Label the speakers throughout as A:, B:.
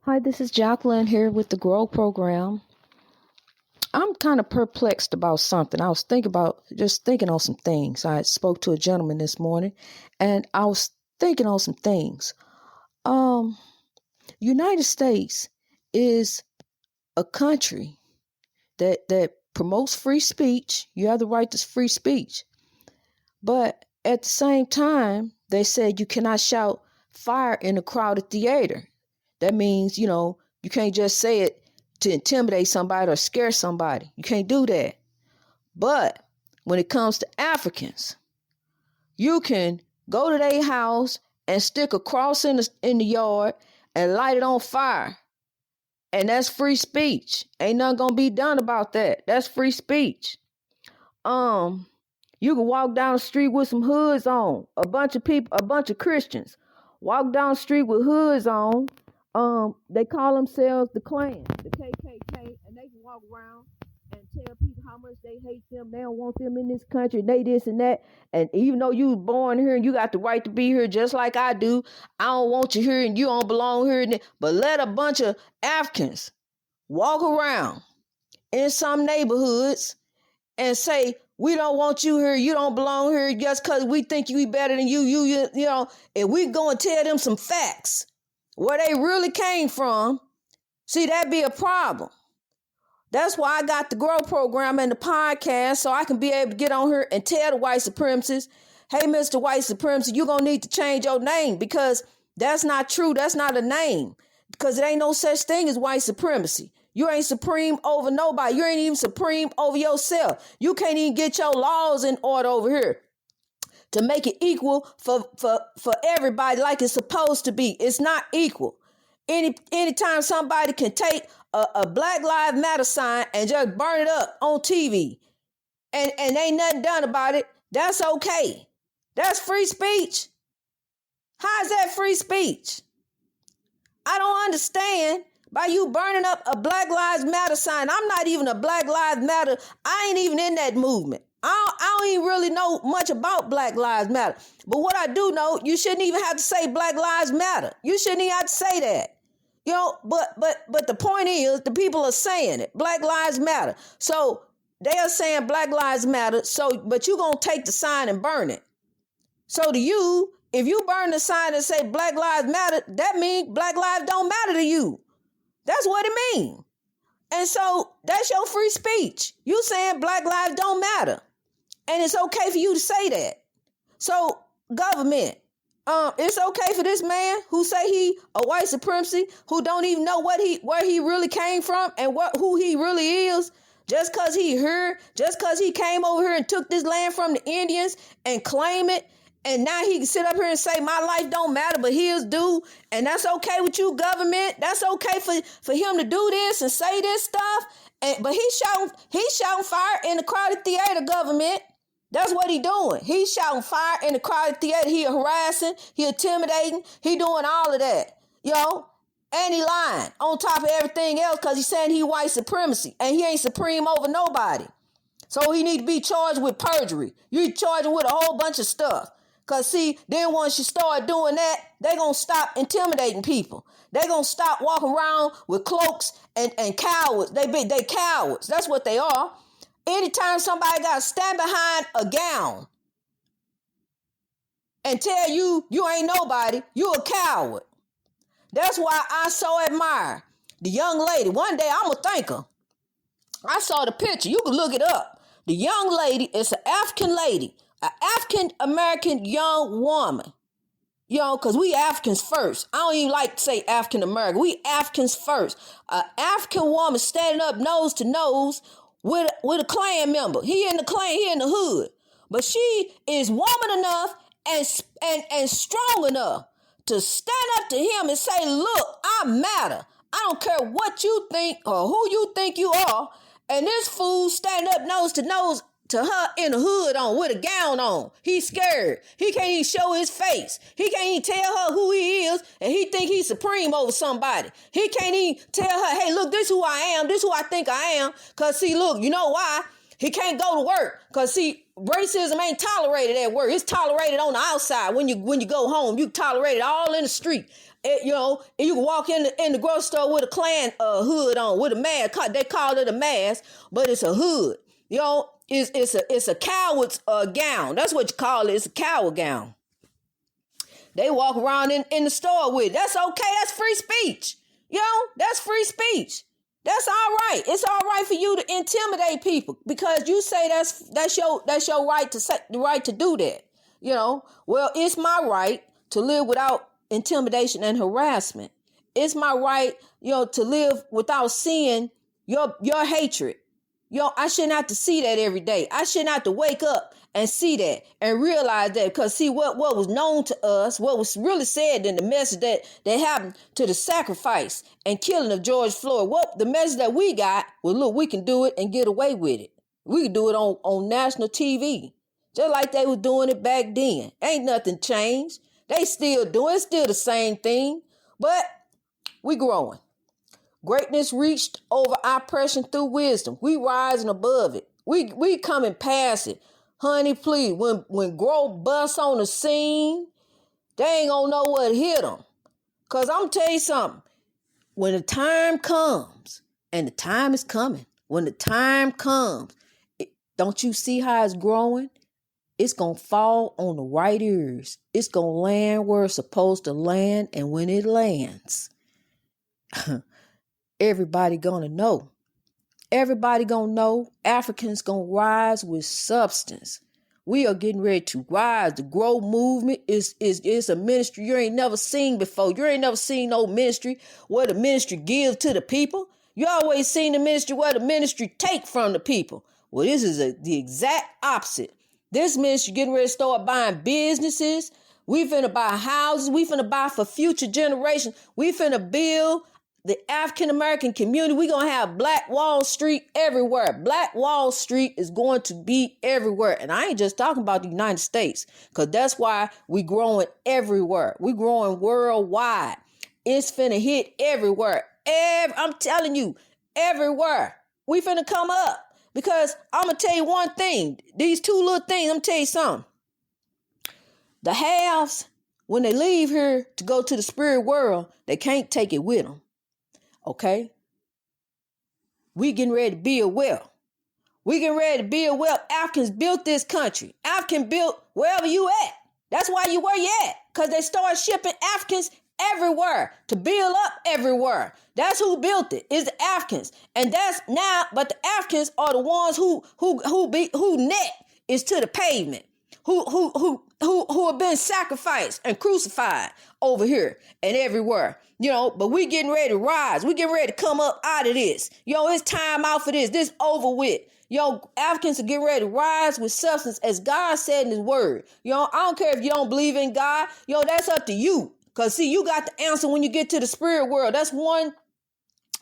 A: Hi, this is Jacqueline here with the Grow Program. I'm kind of perplexed about something. I was thinking on some things. I spoke to a gentleman this morning, and I was thinking on some things. United States is a country that promotes free speech. You have the right to free speech, but at the same time, they said you cannot shout fire in a crowded theater. That means, you can't just say it to intimidate somebody or scare somebody. You can't do that. But when it comes to Africans, you can go to their house and stick a cross in the yard and light it on fire. And that's free speech. Ain't nothing gonna be done about that. That's free speech. You can walk down the street with some hoods on. A bunch of Christians walk down the street with hoods on. They call themselves the Klan, the KKK, and they can walk around and tell people how much they hate them. They don't want them in this country. They this and that. And even though you was born here and you got the right to be here just like I do, I don't want you here and you don't belong here. But let a bunch of Africans walk around in some neighborhoods and say, we don't want you here. You don't belong here just because we think you better than you, and we go and tell them some facts. Where they really came from, see, that'd be a problem. That's why I got the Grow Program and the podcast, so I can be able to get on here and tell the white supremacists, hey, Mr. White Supremacist, you're going to need to change your name because that's not true. That's not a name because it ain't no such thing as white supremacy. You ain't supreme over nobody. You ain't even supreme over yourself. You can't even get your laws in order over here to make it equal for everybody like it's supposed to be. It's not equal. Anytime somebody can take a Black Lives Matter sign and just burn it up on TV and ain't nothing done about it, that's okay. That's free speech. How is that free speech? I don't understand by you burning up a Black Lives Matter sign. I'm not even a Black Lives Matter. I ain't even in that movement. I don't even really know much about Black Lives Matter. But what I do know, you shouldn't even have to say Black Lives Matter. You shouldn't even have to say that. But the point is, the people are saying it. Black Lives Matter. So they are saying Black Lives Matter. But you're going to take the sign and burn it. So to you, if you burn the sign and say Black Lives Matter, that means Black lives don't matter to you. That's what it means. And so that's your free speech. You saying Black lives don't matter. And it's okay for you to say that. So government, it's okay for this man who say he a white supremacy, who don't even know where he really came from and who he really is, just because he here, just because he came over here and took this land from the Indians and claim it. And now he can sit up here and say, my life don't matter, but his do. And that's okay with you, government. That's okay for him to do this and say this stuff. But he's shouting fire in the crowded theater, government. That's what he doing. He's shouting fire in the crowded theater. He harassing, he intimidating, he doing all of that. And he lying on top of everything else because he's saying he white supremacy and he ain't supreme over nobody. So he need to be charged with perjury. You charge him with a whole bunch of stuff. Because, see, then once you start doing that, they're going to stop intimidating people. They're going to stop walking around with cloaks and cowards. They cowards. That's what they are. Anytime somebody got to stand behind a gown and tell you ain't nobody, you a coward. That's why I so admire the young lady. One day I'm going to thank her. I saw the picture. You can look it up. The young lady is an African lady. An African-American young woman, because we Africans first. I don't even like to say African-American. We Africans first. An African woman standing up nose to nose with a Klan member. He in the Klan, he in the hood. But she is woman enough and strong enough to stand up to him and say, look, I matter. I don't care what you think or who you think you are. And this fool standing up nose to nose to her in the hood on with a gown on. He's scared. He can't even show his face. He can't even tell her who he is, and he think he's supreme over somebody. He can't even tell her, hey, look, this who I am. This who I think I am. Because, see, look, you know why? He can't go to work. Because, see, racism ain't tolerated at work. It's tolerated on the outside. When you go home, you tolerate it all in the street. you can walk in the grocery store with a Klan hood on, with a mask. They call it a mask, but it's a hood. It's a coward's gown. That's what you call it. It's a coward gown. They walk around in the store with it. That's okay. That's free speech. That's free speech. That's all right. It's all right for you to intimidate people because you say that's your right to say the right to do that. Well, it's my right to live without intimidation and harassment. It's my right, to live without seeing your hatred. I shouldn't have to see that every day. I shouldn't have to wake up and see that and realize that, because see what was known to us, what was really said in the message that happened to the sacrifice and killing of George Floyd. What the message that we got was, look, we can do it and get away with it. We can do it on national TV, just like they was doing it back then. Ain't nothing changed. They still doing it, still the same thing, but we growing. Greatness reached over oppression through wisdom. We rising above it. We coming past it. Honey, please, when growth busts on the scene, they ain't gonna know what hit them. Because I'm tell you something. When the time comes, and the time is coming, when the time comes, don't you see how it's growing? It's going to fall on the right ears. It's going to land where it's supposed to land. And when it lands, everybody going to know. Everybody going to know. Africans going to rise with substance. We are getting ready to rise. The Grow movement is a ministry you ain't never seen before. You ain't never seen no ministry where the ministry gives to the people. You always seen the ministry where the ministry take from the people. Well, this is the exact opposite. This ministry getting ready to start buying businesses. We finna buy houses. We finna buy for future generations. We finna build the African-American community. We gonna have Black Wall Street everywhere. Black Wall Street is going to be everywhere. And I ain't just talking about the United States, because that's why we growing everywhere. We growing worldwide. It's finna hit everywhere. I'm telling you, everywhere. We finna come up. Because I'm going to tell you one thing. These two little things, I'm going to tell you something. The haves, when they leave here to go to the spirit world, they can't take it with them. Okay? We getting ready to build wealth. We getting ready to build wealth. Africans built this country. African built wherever you at. That's why you where you at. Because they started shipping Africans everywhere to build up everywhere. That's who built it, is the Africans. And that's now, but the Africans are the ones who neck is to the pavement, who have been sacrificed and crucified over here and everywhere. But we getting ready to rise. We getting ready to come up out of this. It's time out for this. This over with. Africans are getting ready to rise with substance, as God said in his word. I don't care if you don't believe in God. That's up to you. Because, see, you got the answer when you get to the spirit world. That's one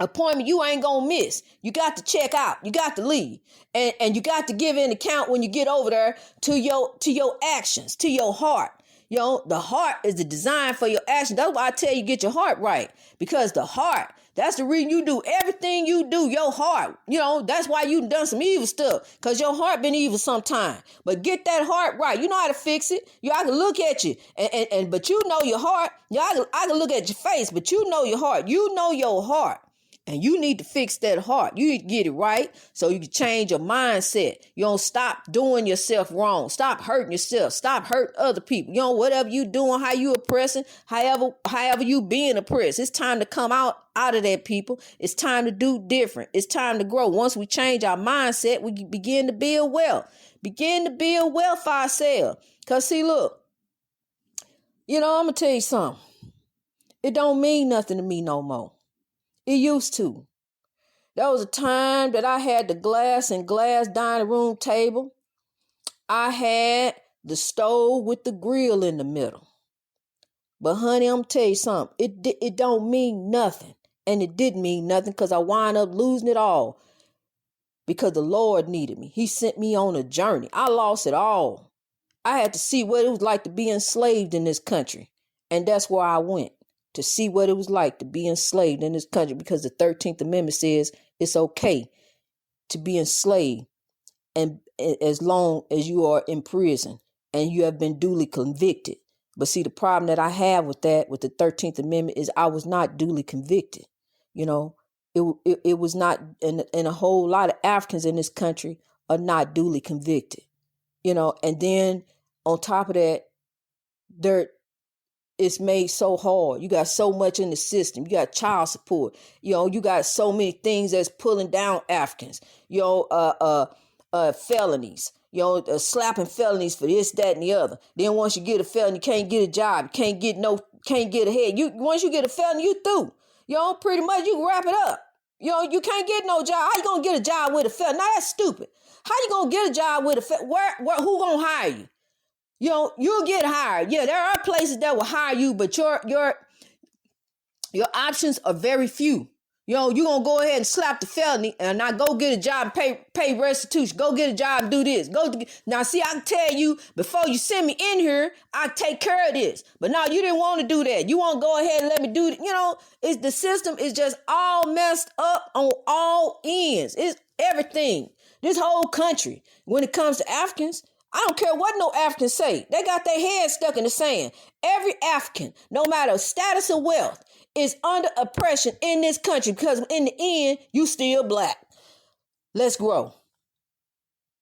A: appointment you ain't going to miss. You got to check out. You got to leave. And you got to give an account when you get over there to your actions, to your heart. The heart is the design for your action. That's why I tell you, get your heart right. Because the heart, that's the reason you do everything you do, your heart. That's why you done some evil stuff. Because your heart been evil sometime. But get that heart right. You know how to fix it. I can look at you. But you know your heart. I can look at your face, but you know your heart. You know your heart. And you need to fix that heart. You need to get it right so you can change your mindset. You don't stop doing yourself wrong. Stop hurting yourself. Stop hurting other people. Whatever you doing, how you oppressing, however you being oppressed. It's time to come out of that, people. It's time to do different. It's time to grow. Once we change our mindset, we begin to build wealth. Begin to build wealth for ourselves. Because see, look, I'm going to tell you something. It don't mean nothing to me no more. It used to. There was a time that I had the glass dining room table. I had the stove with the grill in the middle. But honey, I'm tell you something. It don't mean nothing. And it didn't mean nothing because I wound up losing it all. Because the Lord needed me. He sent me on a journey. I lost it all. I had to see what it was like to be enslaved in this country. And that's where I went. To see what it was like to be enslaved in this country, because the 13th Amendment says it's okay to be enslaved, and as long as you are in prison and you have been duly convicted But see, the problem that I have with that, with the 13th Amendment, is I was not duly convicted. You know, it was not, and a whole lot of Africans in this country are not duly convicted. You know, and then on top of that, it's made so hard. You got so much in the system. You got child support. You know, you got so many things that's pulling down Africans. You know, felonies. You know, slapping felonies for this, that, and the other. Then once you get a felony, you can't get a job. You can't get ahead. Once you get a felony, you through. You know, pretty much you can wrap it up. You know, you can't get no job. How you gonna get a job with a felony? Now that's stupid. How you gonna get a job with a felony? Who gonna hire you? You know, you'll get hired. Yeah, there are places that will hire you, but your options are very few. You know, you're going to go ahead and slap the felony and not go get a job and pay restitution. Go get a job and do this. Now, see, I can tell you before you send me in here, I take care of this. But no, you didn't want to do that. You want to go ahead and let me do it. You know, the system is just all messed up on all ends. It's everything. This whole country, when it comes to Africans, I don't care what no Africans say. They got their heads stuck in the sand. Every African, no matter status or wealth, is under oppression in this country because in the end, you still black. Let's grow.